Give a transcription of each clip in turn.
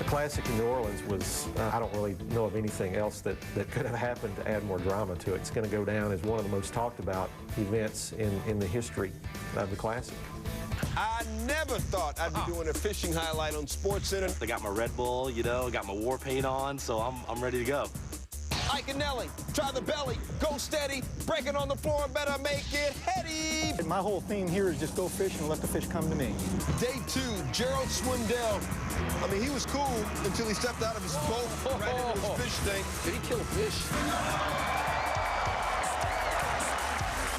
Classic in New Orleans was, I don't really know of anything else that could have happened to add more drama to it. It's going to go down as one of the most talked about events in the history of the Classic. I never thought I'd be doing a fishing highlight on SportsCenter. I got my Red Bull, you know, got my war paint on, so I'm ready to go. Ike and Nelly, try the belly, go steady, break it on the floor, better make it heady. My whole theme here is just go fishing and let the fish come to me. Day 2, Gerald Swindell. I mean, he was cool until he stepped out of his boat right into his fish tank. Did he kill a fish?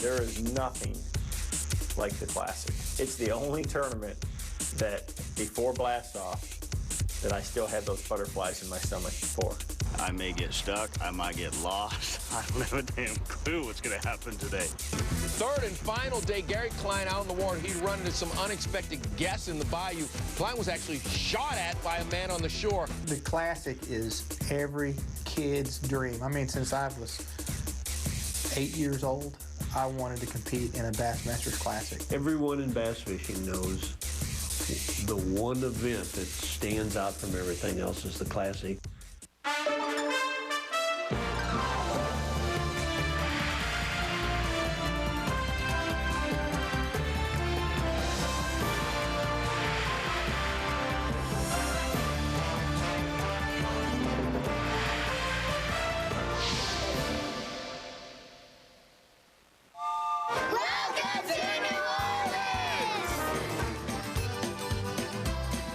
There is nothing like the Classic. It's the only tournament that, before blast-off, that I still have those butterflies in my stomach for. I may get stuck, I might get lost. I don't have a damn clue what's gonna happen today. Third and final day, Gary Klein out on the water. He'd run into some unexpected guests in the bayou. Klein was actually shot at by a man on the shore. The Classic is every kid's dream. I mean, since I was 8 years old, I wanted to compete in a Bassmaster Classic. Everyone in bass fishing knows the one event that stands out from everything else is the Classic.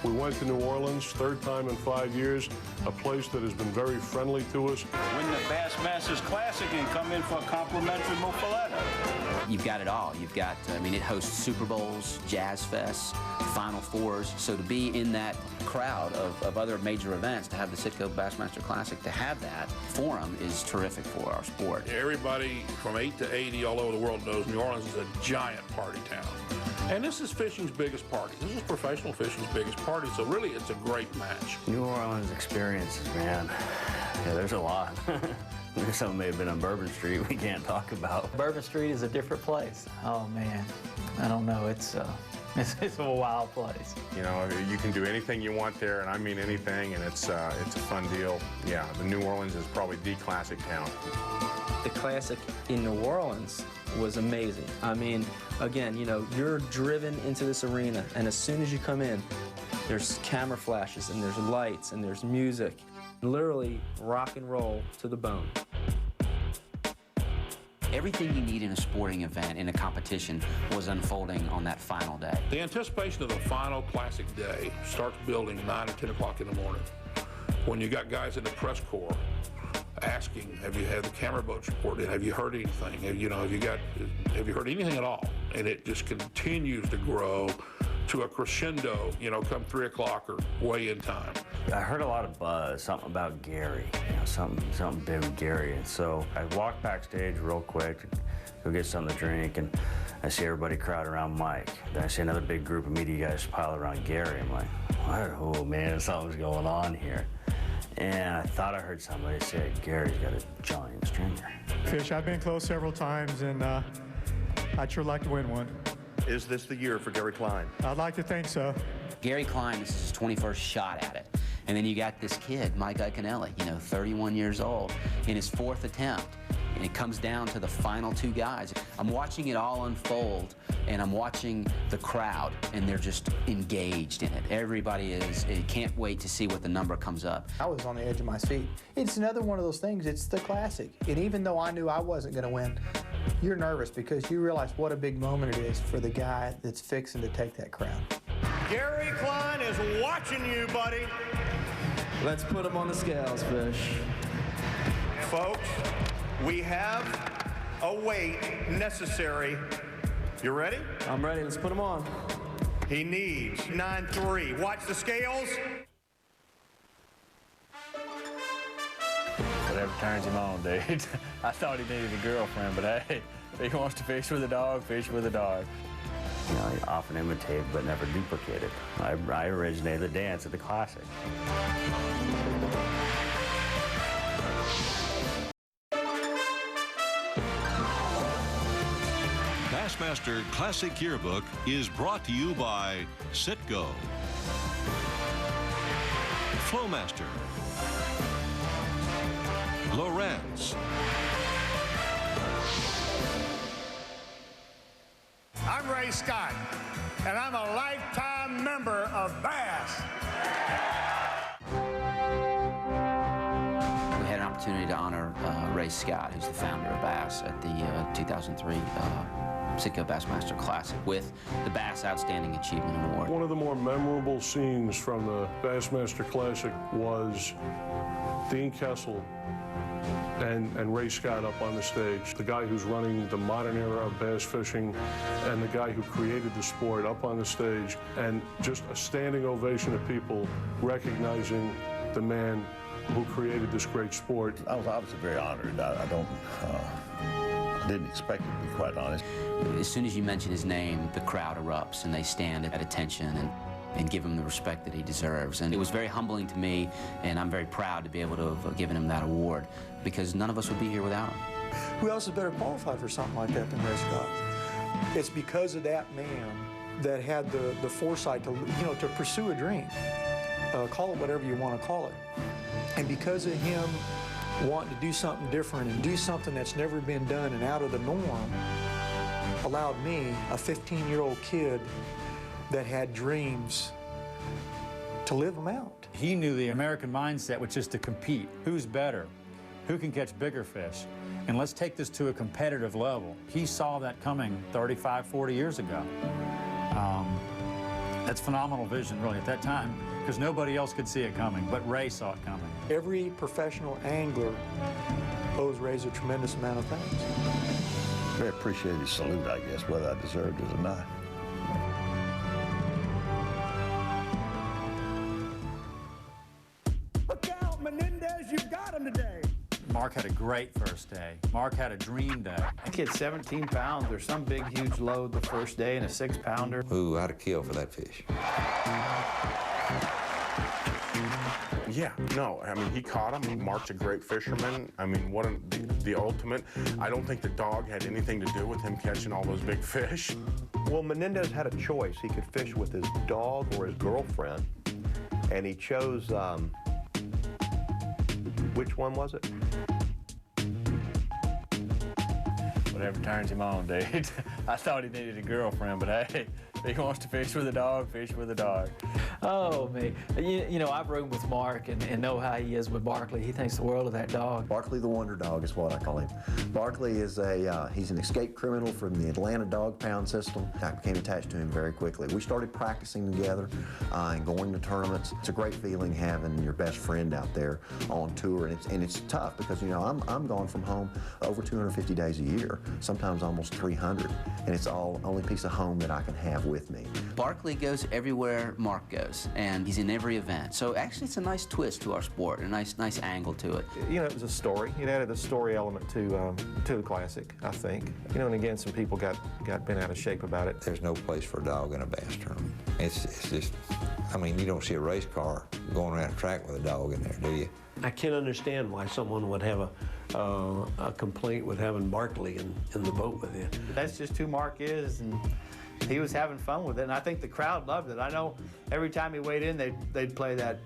We went to New Orleans, third time in 5 years, a place that has been very friendly to us. Win the Bassmasters Classic and come in for a complimentary muffaletta. You've got it all. You've got, I mean, it hosts Super Bowls, Jazz Fests, Final Fours. So to be in that crowd of other major events, to have the Citgo Bassmaster Classic, to have that forum is terrific for our sport. Everybody from 8 to 80 all over the world knows New Orleans is a giant party town. And this is fishing's biggest party. This is professional fishing's biggest party, so really it's a great match. New Orleans experiences, man. Yeah, there's a lot. Some may have been on Bourbon Street we can't talk about. Bourbon Street is a different place. Oh man, I don't know. It's a wild place. You know, you can do anything you want there, and I mean anything, and it's a fun deal. Yeah, the New Orleans is probably the classic town. The Classic in New Orleans was amazing. I mean, again, you know, you're driven into this arena, and as soon as you come in, there's camera flashes, and there's lights, and there's music. Literally rock and roll to the bone. Everything you need in a sporting event, in a competition, was unfolding on that final day. The anticipation of the final Classic day starts building 9 or 10 o'clock in the morning. When you got guys in the press corps asking, have you had the camera boats reported? Have you heard anything? Have you heard anything at all? And it just continues to grow to a crescendo, you know, come 3 o'clock or way in time. I heard a lot of buzz, something about Gary, you know, something big with Gary. And so I walked backstage real quick to go get something to drink, and I see everybody crowd around Mike. Then I see another big group of media guys pile around Gary. I'm like, what? Oh man, something's going on here. And I thought I heard somebody say, Gary's got a giant stringer. Fish, I've been close several times, and I'd sure like to win one. Is this the year for Gary Klein? I'd like to think so. Gary Klein, this is his 21st shot at it. And then you got this kid, Mike Iaconelli, you know, 31 years old, in his 4th attempt. And it comes down to the final 2 guys. I'm watching it all unfold, and I'm watching the crowd, and they're just engaged in it. Everybody can't wait to see what the number comes up. I was on the edge of my seat. It's another one of those things, it's the Classic. And even though I knew I wasn't going to win, you're nervous because you realize what a big moment it is for the guy that's fixing to take that crown. Gary Klein is watching you, buddy. Let's put him on the scales, Fish. Folks, we have a weight necessary. You ready? I'm ready. Let's put him on. He needs 9.3. Watch the scales. Whatever turns him on, dude. I thought he needed a girlfriend, but hey, if he wants to fish with a dog, fish with a dog. You know, he often imitated but never duplicated. I originated the dance at the Classic. Bassmaster Classic Yearbook is brought to you by Citgo. FLOWMASTER, Lorenz. I'm Ray Scott, and I'm a lifetime member of Bass. We had an opportunity to honor Ray Scott, who's the founder of Bass, at the 2003 Sitco Bassmaster Classic with the Bass Outstanding Achievement Award. One of the more memorable scenes from the Bassmaster Classic was Dean Kessel and Ray Scott up on the stage, the guy who's running the modern era of bass fishing and the guy who created the sport up on the stage, and just a standing ovation of people recognizing the man who created this great sport. I was obviously very honored. I didn't expect it, to be quite honest. As soon as you mention his name, the crowd erupts and they stand at attention and give him the respect that he deserves. And it was very humbling to me, and I'm very proud to be able to have given him that award, because none of us would be here without him. Who else is better qualified for something like that than Ray Scott? It's because of that man that had the foresight to, to pursue a dream. Call it whatever you want to call it. And because of him wanting to do something different and do something that's never been done and out of the norm, allowed me, a 15-year-old kid that had dreams, to live them out. He knew the American mindset was just to compete. Who's better? Who can catch bigger fish? And let's take this to a competitive level. He saw that coming 35, 40 years ago. That's phenomenal vision, really, at that time, because nobody else could see it coming, but Ray saw it coming. Every professional angler owes Ray a tremendous amount of thanks. Very appreciated salute, I guess, whether I deserved it or not. Look out, Menendez, you got him today. Mark had a great first day. Mark had a dream day. That kid 17 pounds or some big, huge load the first day and a 6-pounder. Ooh, I'd have killed for that fish. Yeah, no, I mean, he caught him. Mark's a great fisherman. I mean, the ultimate. I don't think the dog had anything to do with him catching all those big fish. Well, Menendez had a choice. He could fish with his dog or his girlfriend, and he chose, which one was it? Whatever turns him on, dude. I thought he needed a girlfriend, but hey, if he wants to fish with a dog, fish with a dog. Oh, me. You know, I've roomed with Mark and know how he is with Barkley. He thinks the world of that dog. Barkley the Wonder Dog is what I call him. Barkley is he's an escaped criminal from the Atlanta dog pound system. I became attached to him very quickly. We started practicing together and going to tournaments. It's a great feeling having your best friend out there on tour, and it's tough because, you know, I'm gone from home over 250 days a year, sometimes almost 300, and it's all only piece of home that I can have with me. Barkley goes everywhere Mark goes, and he's in every event. So actually it's a nice twist to our sport, a nice angle to it. You know, it was a story. It added a story element to the Classic, I think. You know, and again, some people got bent out of shape about it. There's no place for a dog in a bass tournament. It's just, I mean, you don't see a race car going around a track with a dog in there, do you? I can't understand why someone would have a complaint with having Barkley in the boat with you. That's just who Mark is, and he was having fun with it, and I think the crowd loved it. I know every time he weighed in, they'd play that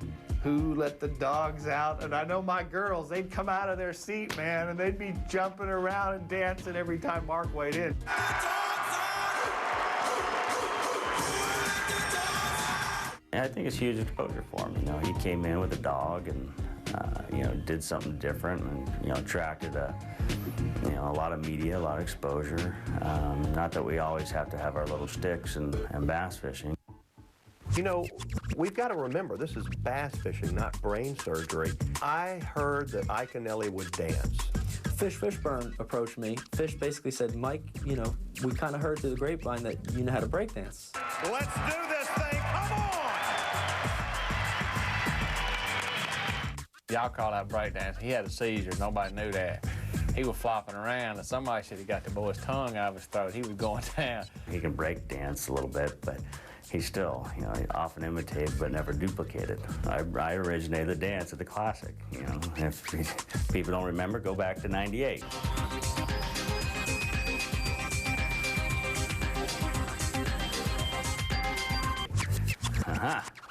"Who Let the Dogs Out?" And I know my girls, they'd come out of their seat, man, and they'd be jumping around and dancing every time Mark weighed in. Yeah, I think it's huge exposure for him. You know, he came in with a dog and you know, did something different, and you know, attracted a lot of media, a lot of exposure. Not that we always have to have our little sticks and bass fishing. You know, we've got to remember, this is bass fishing, not brain surgery. I heard that Ike and Ellie would dance. Fish Fishburne approached me. Fish basically said, Mike, you know, we kind of heard through the grapevine that you know how to break dance. Let's do this thing, come on! Y'all call that breakdance. He had a seizure. Nobody knew that. He was flopping around, and somebody said he got the boy's tongue out of his throat. He was going down. He can break dance a little bit, but he's still, you know, often imitated but never duplicated. I originated the dance at the Classic. You know, if people don't remember, go back to '98.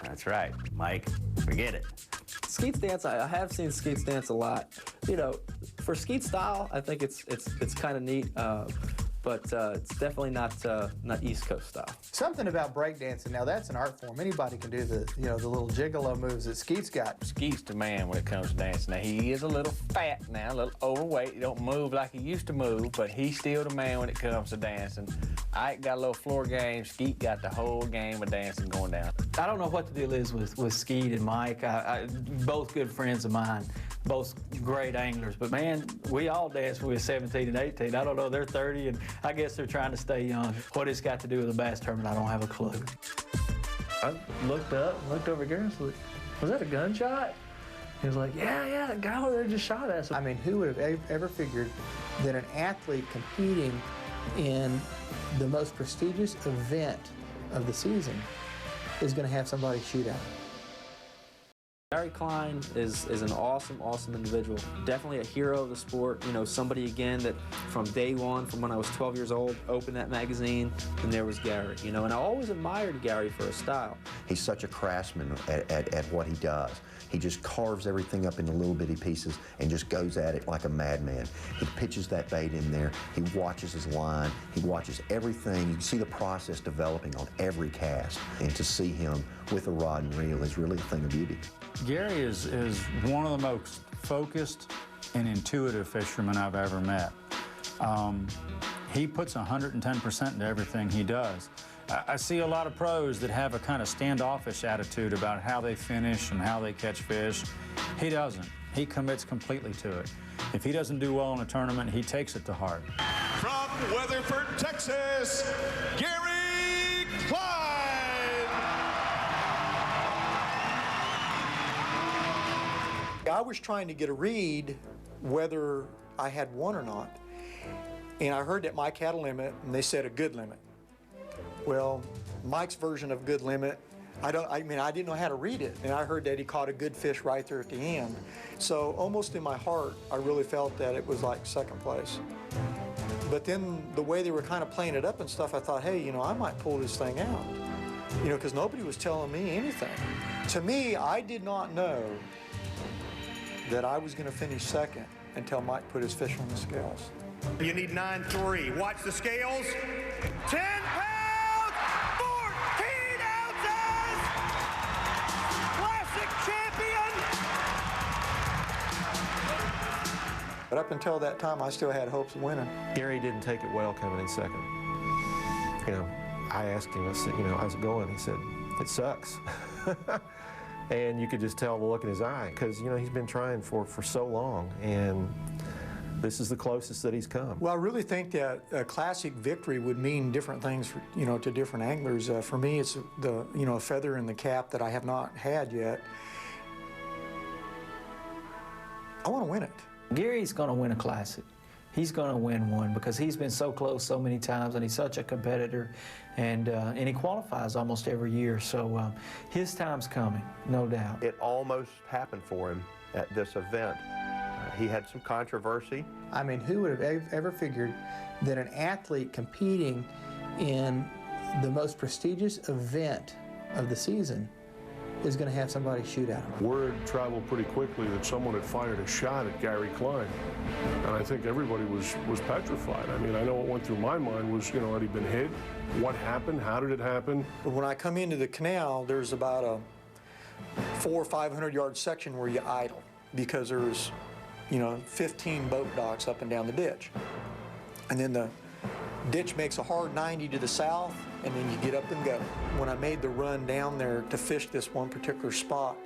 That's right, Mike. Forget it. Skeets dance, I have seen Skeets dance a lot. You know, for Skeet style, I think it's kind of neat, but it's definitely not East Coast style. Something about breakdancing, now that's an art form. Anybody can do the little gigolo moves that Skeet's got. Skeet's the man when it comes to dancing. Now, he is a little fat now, a little overweight. He don't move like he used to move, but he's still the man when it comes to dancing. Ike got a little floor game. Skeet got the whole game of dancing going down. I don't know what the deal is with Skeet and Mike. Both good friends of mine, both great anglers. But man, we all dance when we were 17 and 18. I don't know, they're 30, and I guess they're trying to stay young. What it's got to do with the bass tournament, I don't have a clue. I looked up, looked over here, and said, was that a gunshot? He was like, yeah, the guy over there just shot at us. I mean, who would have ever figured that an athlete competing in the most prestigious event of the season is going to have somebody shoot at him? Gary Klein is an awesome individual. Definitely a hero of the sport. You know, somebody, again, that from day one, from when I was 12 years old, opened that magazine, and there was Gary. You know, and I always admired Gary for his style. He's such a craftsman at what he does. He just carves everything up into little bitty pieces and just goes at it like a madman. He pitches that bait in there. He watches his line. He watches everything. You can see the process developing on every cast. And to see him with a rod and reel is really a thing of beauty. Gary is one of the most focused and intuitive fishermen I've ever met. He puts 110% into everything he does. I see a lot of pros that have a kind of standoffish attitude about how they finish and how they catch fish. He doesn't. He commits completely to it. If he doesn't do well in a tournament, he takes it to heart. From Weatherford, Texas, Gary Klein. I was trying to get a read whether I had one or not, and I heard that Mike had a limit, and they said a good limit. Well, Mike's version of good limit, I didn't know how to read it, and I heard that he caught a good fish right there at the end. So almost in my heart, I really felt that it was like second place. But then the way they were kind of playing it up and stuff, I thought, hey, you know, I might pull this thing out. You know, because nobody was telling me anything. To me, I did not know that I was going to finish second until Mike put his fish on the scales. You need 9.3. Watch the scales. 10 pounds, 14 ounces. Classic champion. But up until that time, I still had hopes of winning. Gary didn't take it well coming in second. You know, I asked him, I said, you know, how's it going? He said, it sucks. And you could just tell the look in his eye, because, you know, he's been trying for so long, and this is the closest that he's come. Well, I really think that a classic victory would mean different things, for, you know, to different anglers. For me, it's a feather in the cap that I have not had yet. I want to win it. Gary's going to win a classic. He's going to win one because he's been so close so many times, and he's such a competitor, and he qualifies almost every year. So his time's coming, no doubt. It almost happened for him at this event. He had some controversy. I mean, who would have ever figured that an athlete competing in the most prestigious event of the season is going to have somebody shoot at him? Word traveled pretty quickly that someone had fired a shot at Gary Klein. And I think everybody was petrified. I mean, I know what went through my mind was, you know, had he been hit? What happened? How did it happen? When I come into the canal, there's about a 400 or 500 yard section where you idle because there's, you know, 15 boat docks up and down the ditch. And then the ditch makes a hard 90 to the south, and then you get up and go. When I made the run down there to fish this one particular spot,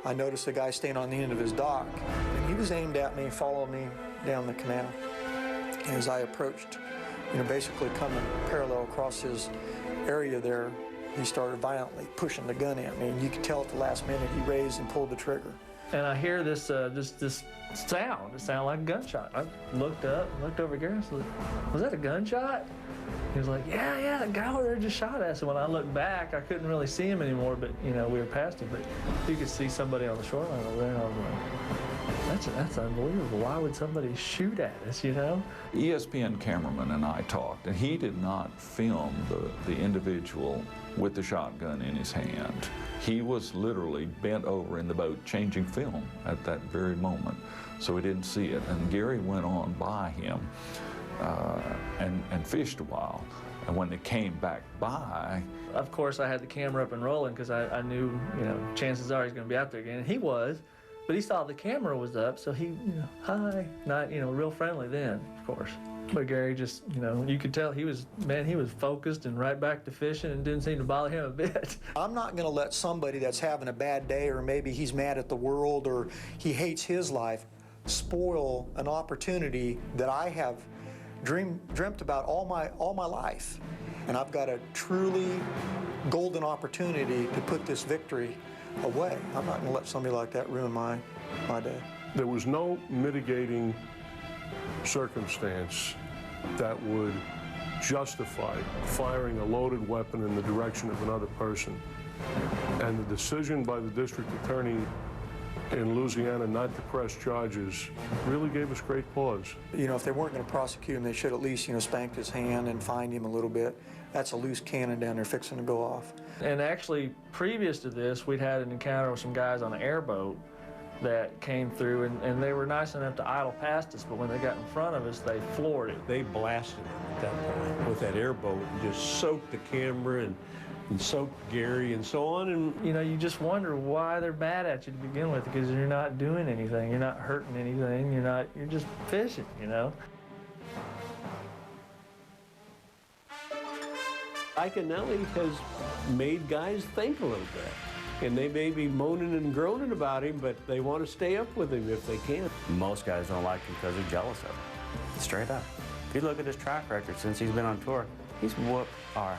I noticed a guy staying on the end of his dock, and he was aimed at me, following me down the canal. And as I approached, you know, basically coming parallel across his area there, he started violently pushing the gun at me, and you could tell at the last minute he raised and pulled the trigger. And I hear this sound. It sounded like a gunshot. I looked up, looked over here, and said, was that a gunshot? He was like, yeah, the guy over there just shot at us. And when I looked back, I couldn't really see him anymore, but, you know, we were past him. But you could see somebody on the shoreline over there, and I was like, that's unbelievable. Why would somebody shoot at us, you know? ESPN cameraman and I talked, and he did not film the individual with the shotgun in his hand. He was literally bent over in the boat changing film at that very moment, so he didn't see it. And Gary went on by him and fished a while. And when they came back by... Of course, I had the camera up and rolling because I knew, you know, chances are he's going to be out there again. And he was, but he saw the camera was up, so he, you know, hi, not, you know, real friendly then, of course. But Gary just, you know, you could tell he was focused and right back to fishing and didn't seem to bother him a bit. I'm not going to let somebody that's having a bad day, or maybe he's mad at the world, or he hates his life, spoil an opportunity that I have dreamt about all my life. And I've got a truly golden opportunity to put this victory away. I'm not going to let somebody like that ruin my day. There was no mitigating circumstance that would justify firing a loaded weapon in the direction of another person. And the decision by the district attorney in Louisiana not to press charges really gave us great pause. You know, if they weren't going to prosecute him, they should at least, you know, spank his hand and fine him a little bit. That's a loose cannon down there fixing to go off. And actually, previous to this, we'd had an encounter with some guys on an airboat that came through, and they were nice enough to idle past us, but when they got in front of us, they floored it. They blasted him at that point with that airboat and just soaked the camera and soaked Gary and so on. And you know, you just wonder why they're mad at you to begin with, because you're not doing anything, you're not hurting anything, you're just fishing, you know. Iaconelli has made guys think a little bit. And they may be moaning and groaning about him, but they want to stay up with him if they can. Most guys don't like him because they're jealous of him. Straight up. If you look at his track record since he's been on tour, he's whooped our.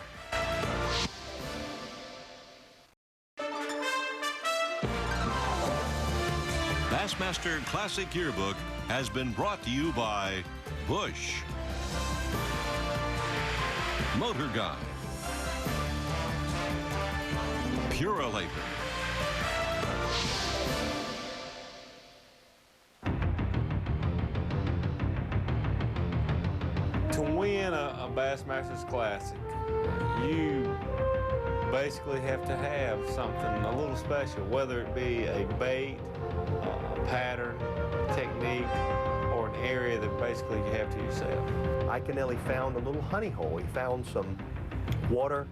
Bassmaster Classic Yearbook has been brought to you by Bush, MotorGuide, Purolator, to win a Bassmaster's Classic, you basically have to have something a little special, whether it be a bait, a pattern, technique, or an area that basically you have to yourself. Iaconelli found a little honey hole. He found some water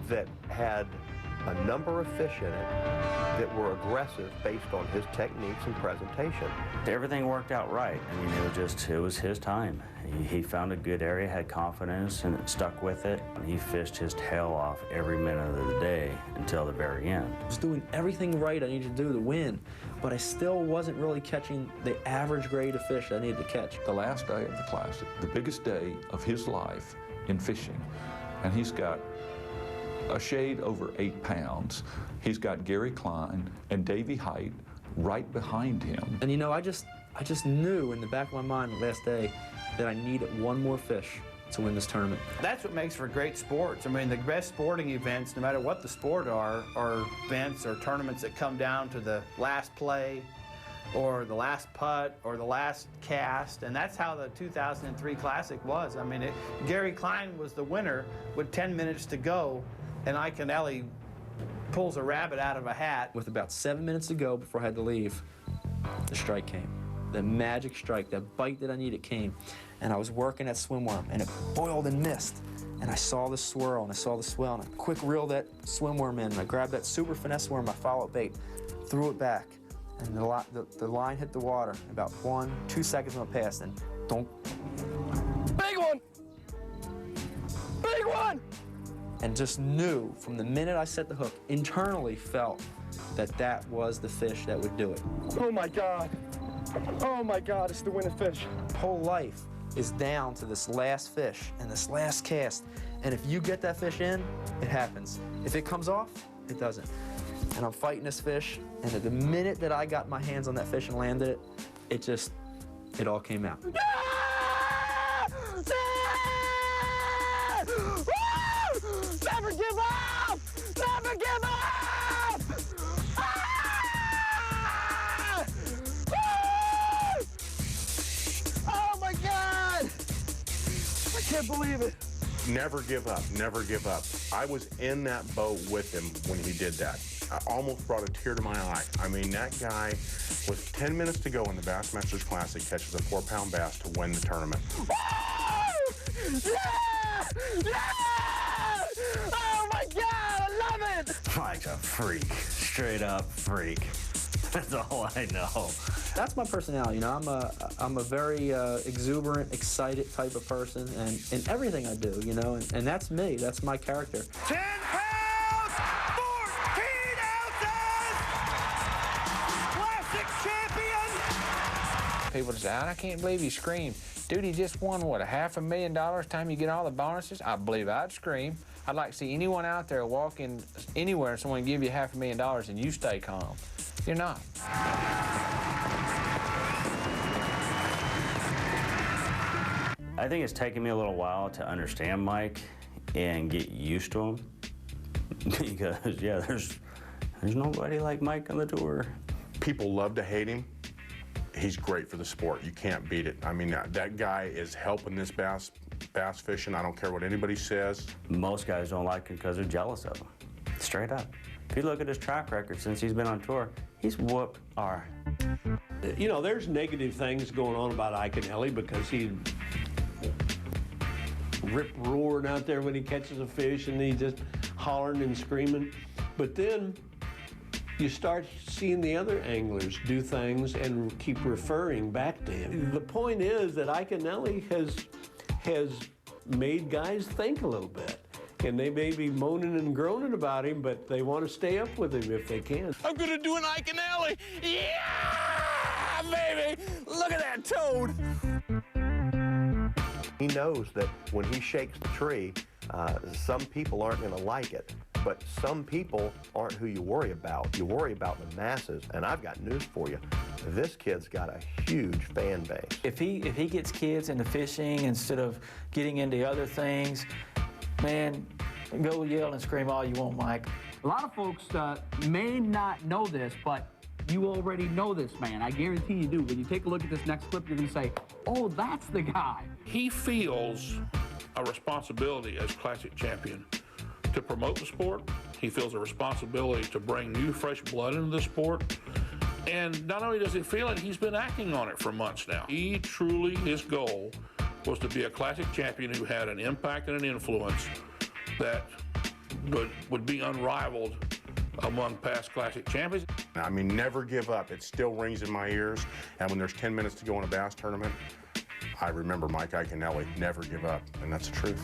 that had a number of fish in it that were aggressive based on his techniques and presentation. Everything worked out right. I mean, it was his time. He found a good area, had confidence, and stuck with it. And he fished his tail off every minute of the day until the very end. I was doing everything right I needed to do to win, but I still wasn't really catching the average grade of fish I needed to catch. The last day of the Classic, the biggest day of his life in fishing, and he's got a shade over 8 pounds. He's got Gary Klein and Davey Height right behind him. And you know, I just knew in the back of my mind the last day that I needed one more fish to win this tournament. That's what makes for great sports. I mean, the best sporting events, no matter what the sport are events or tournaments that come down to the last play or the last putt or the last cast, and that's how the 2003 Classic was. I mean, Gary Klein was the winner with 10 minutes to go, and Iaconelli pulls a rabbit out of a hat. With about 7 minutes to go before I had to leave, the strike came. The magic strike, that bite that I needed came. And I was working that swim worm, and it boiled and missed. And I saw the swirl, and I saw the swell, and I quick reeled that swim worm in, and I grabbed that super finesse worm, I followed bait, threw it back, and the line hit the water. About 1-2 seconds went past, and don't. Big one! Big one! And just knew from the minute I set the hook, internally felt that that was the fish that would do it. Oh my God. Oh my God, it's the winning fish. Whole life is down to this last fish and this last cast. And if you get that fish in, it happens. If it comes off, it doesn't. And I'm fighting this fish, and at the minute that I got my hands on that fish and landed it, it all came out. can't believe it. Never give up, never give up. I was in that boat with him when he did that. I almost brought a tear to my eye. I mean, that guy, with 10 minutes to go in the Bassmasters Classic, catches a 4-pound bass to win the tournament. Yeah! Yeah! Oh my God, I love it! Mike's a freak, straight up freak. That's all I know. That's my personality. You know, I'm a very exuberant, excited type of person, and in everything I do, you know, and that's me. That's my character. 10 pounds, 14 ounces, classic champion. People just say, I can't believe he screamed. Dude, he just won, what, $500,000 time you get all the bonuses? I believe I'd scream. I'd like to see anyone out there walk in anywhere and someone give you $500,000 and you stay calm. You're not. I think it's taken me a little while to understand Mike and get used to him because, yeah, there's nobody like Mike on the tour. People love to hate him. He's great for the sport. You can't beat it. I mean, that guy is helping this bass fishing. I don't care what anybody says. Most guys don't like him because they're jealous of him. Straight up. If you look at his track record since he's been on tour, he's whooped our... You know, there's negative things going on about Iaconelli because he rip-roaring out there when he catches a fish and he's just hollering and screaming. But then you start seeing the other anglers do things and keep referring back to him. The point is that Iaconelli has made guys think a little bit. And they may be moaning and groaning about him, but they want to stay up with him if they can. I'm gonna do an Iaconelli. Yeah, baby! Look at that toad. He knows that when he shakes the tree, some people aren't going to like it, but some people aren't who you worry about. You worry about the masses, and I've got news for you. This kid's got a huge fan base. If he gets kids into fishing instead of getting into other things, man, go yell and scream all you want, Mike. A lot of folks may not know this, but you already know this man. I guarantee you do. When you take a look at this next clip, you're going to say, oh, that's the guy. He feels a responsibility as classic champion to promote the sport. He feels a responsibility to bring new, fresh blood into the sport. And not only does he feel it, he's been acting on it for months now. He truly, his goal was to be a classic champion who had an impact and an influence that would be unrivaled among past classic champions. I mean, never give up. It still rings in my ears. And when there's 10 minutes to go in a bass tournament, I remember Mike Iaconelli, never give up. And that's the truth.